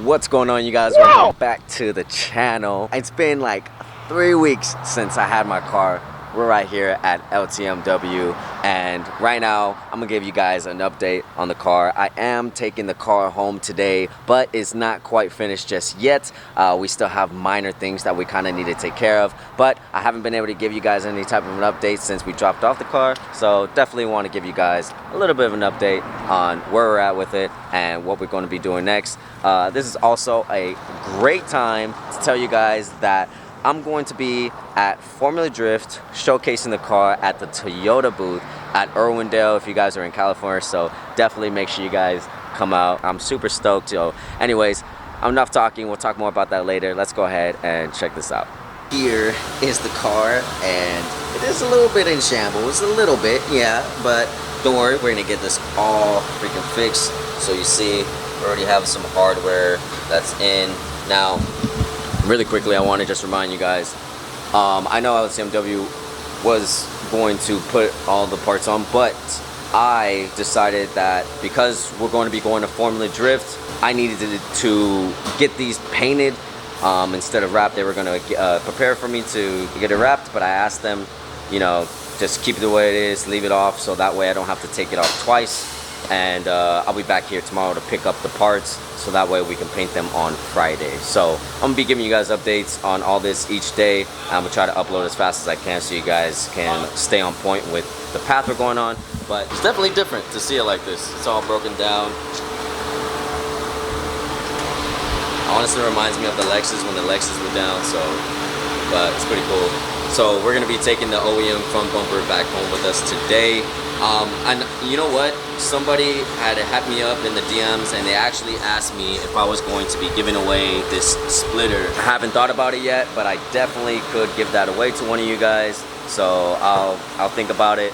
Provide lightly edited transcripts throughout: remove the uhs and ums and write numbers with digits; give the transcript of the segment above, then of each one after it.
What's going on, you guys? Welcome back to the channel. It's been like 3 weeks since I had my car. We're right here at LTMW, and right now I'm gonna give you guys an update on the car. I am taking the car home today, but it's not quite finished just yet. We still have minor things that we kind of need to take care of, but I haven't been able to give you guys any type of an update since we dropped off the car, so definitely want to give you guys a little bit of an update on where we're at with it and what we're going to be doing next. This is also a great time to tell you guys that I'm going to be at Formula Drift showcasing the car at the Toyota booth at Irwindale if you guys are in California, so definitely make sure you guys come out. I'm super stoked. So anyways, enough talking, we'll talk more about that later. Let's go ahead and check this out. Here is the car, and it is a little bit in shambles, a little bit, yeah, but don't worry, we're gonna get this all freaking fixed. So you see, we already have some hardware that's in. Now, really quickly, I want to just remind you guys, I know LTMW was going to put all the parts on, but I decided that because we're going to be going to Formula Drift, I needed to get these painted instead of wrapped. They were going to prepare for me to get it wrapped, but I asked them, you know, just keep it the way it is, leave it off, so that way I don't have to take it off twice. And I'll be back here tomorrow to pick up the parts, so that way we can paint them on Friday. So I'm gonna be giving you guys updates on all this each day. I'm gonna try to upload as fast as I can so you guys can stay on point with the path we're going on. But it's definitely different to see it like this. It's all broken down. Honestly, it reminds me of the Lexus when the Lexus were down, so, but it's pretty cool. So we're gonna be taking the OEM front bumper back home with us today. And you know what? Somebody had hit me up in the DMs and they actually asked me if I was going to be giving away this splitter. I haven't thought about it yet, but I definitely could give that away to one of you guys. So I'll think about it.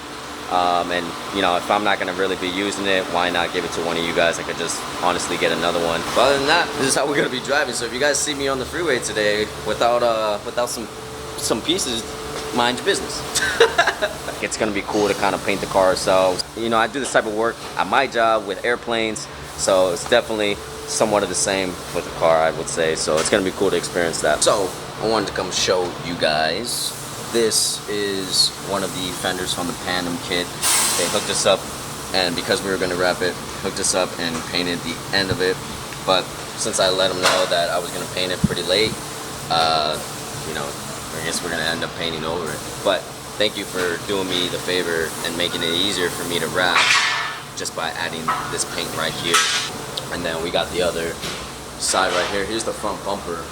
And you know, if I'm not gonna really be using it, why not give it to one of you guys? I could just honestly get another one. But other than that, this is how we're gonna be driving. So if you guys see me on the freeway today without some pieces, mind your business. It's gonna be cool to kind of paint the car ourselves. You know, I do this type of work at my job with airplanes, so it's definitely somewhat of the same with the car, I would say. So it's gonna be cool to experience that. So I wanted to come show you guys. This is one of the fenders from the Pandem kit. They hooked us up, and because we were gonna wrap it, hooked us up and painted the end of it. But since I let them know that I was gonna paint it pretty late, you know, I guess we're gonna end up painting over it. But thank you for doing me the favor and making it easier for me to wrap just by adding this paint right here. And then we got the other side right here. Here's the front bumper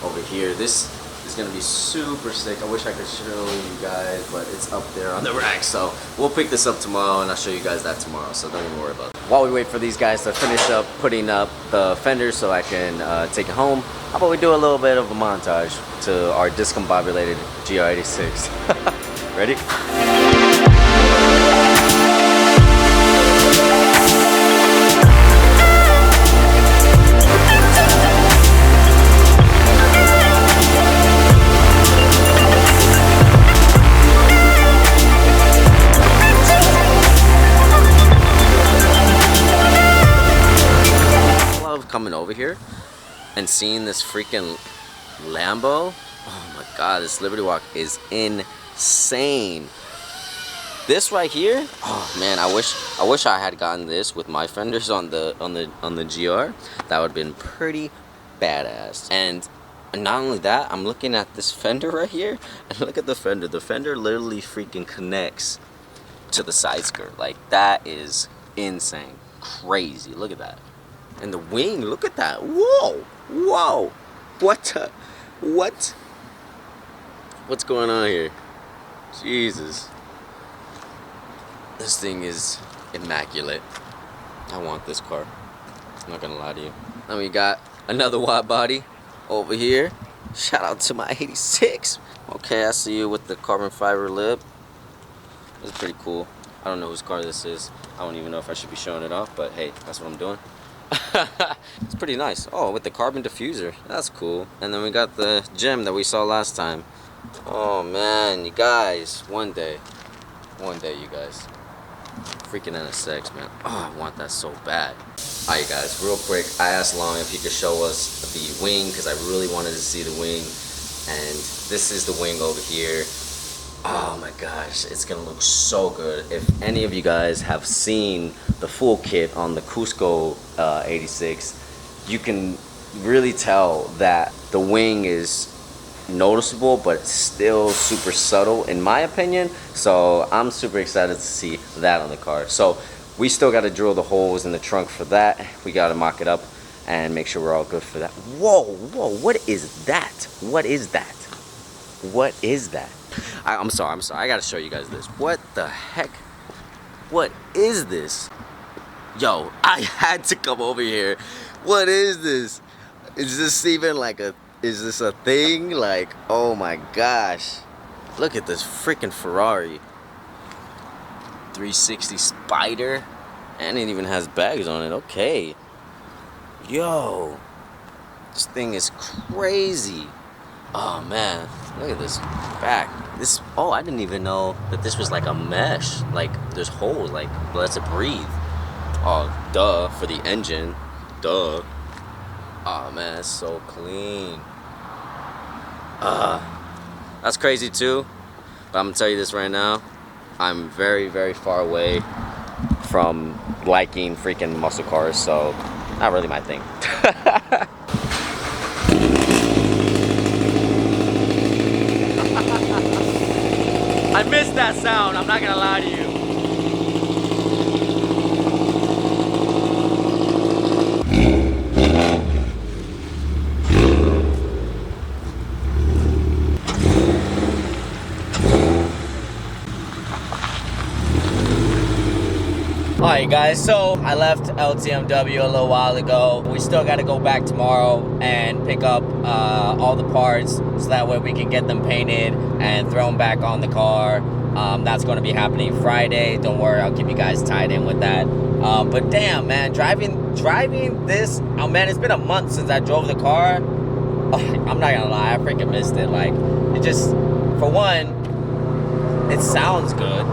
over here. This is gonna be super sick. I wish I could show you guys, but it's up there on the rack. So we'll pick this up tomorrow and I'll show you guys that tomorrow, so don't even worry about it. While we wait for these guys to finish up putting up the fenders so I can take it home, how about we do a little bit of a montage to our discombobulated GR86. Ready? I love coming over here and seeing this freaking Lambo. Oh my god, this Liberty Walk is insane. This right here, oh man, I wish I had gotten this with my fenders on the GR. That would have been pretty badass. And not only that, I'm looking at this fender right here, and look at the fender. The fender literally freaking connects to the side skirt. Like, that is insane. Crazy. Look at that. And the wing, look at that. Whoa! Whoa! What? What's going on here? Jesus. This thing is immaculate. I want this car. I'm not gonna lie to you. Then we got another wide body over here. Shout out to my 86. Okay, I see you with the carbon fiber lip. That's pretty cool. I don't know whose car this is. I don't even know if I should be showing it off, but hey, that's what I'm doing. It's pretty nice. Oh, with the carbon diffuser. That's cool. And then we got the gem that we saw last time. Oh man, you guys, one day you guys, freaking NSX, man. Oh, I want that so bad. Alright guys, real quick, I asked Long if he could show us the wing because I really wanted to see the wing. And this is the wing over here. Oh my gosh, it's gonna look so good. If any of you guys have seen the full kit on the Cusco 86, you can really tell that the wing is noticeable but still super subtle in my opinion. So I'm super excited to see that on the car. So we still got to drill the holes in the trunk for that. We got to mock it up and make sure we're all good for that. Whoa, whoa, what is that? What is that? What is that? I'm sorry, I got to show you guys this. What the heck? What is this? Yo, I had to come over here. What is this? Is this even like a, is this a thing? Like, oh my gosh. Look at this freaking Ferrari. 360 Spider. And it even has bags on it. Okay. Yo. This thing is crazy. Oh man. Look at this back. This, oh, I didn't even know that this was like a mesh. Like, there's holes. Like, lets it breathe. Oh, duh. For the engine. Duh. Oh man, it's so clean. That's crazy too. But I'm gonna tell you this right now. I'm very, very far away from liking freaking muscle cars, so not really my thing. I missed that sound, I'm not gonna lie to you. Alright guys, so I left LTMW a little while ago. We still got to go back tomorrow and pick up all the parts so that way we can get them painted and throw them back on the car. That's going to be happening Friday. Don't worry, I'll keep you guys tied in with that. But damn man, driving this, oh man, it's been a month since I drove the car. I'm not gonna lie, I freaking missed it. Like, it just, for one, it sounds good.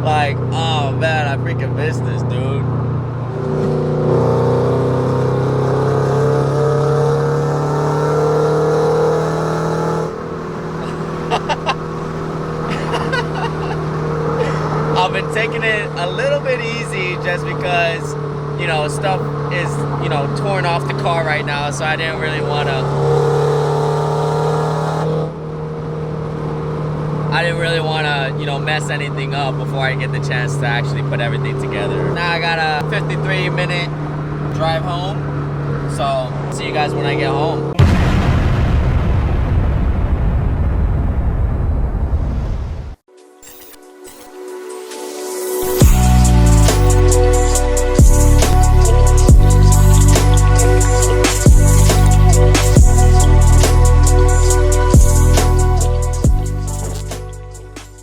Like, oh man, I freaking missed this, dude. I've been taking it a little bit easy just because, you know, stuff is, you know, torn off the car right now, so I didn't really want to you know, mess anything up before I get the chance to actually put everything together. Now I got a 53-minute drive home, so see you guys when I get home.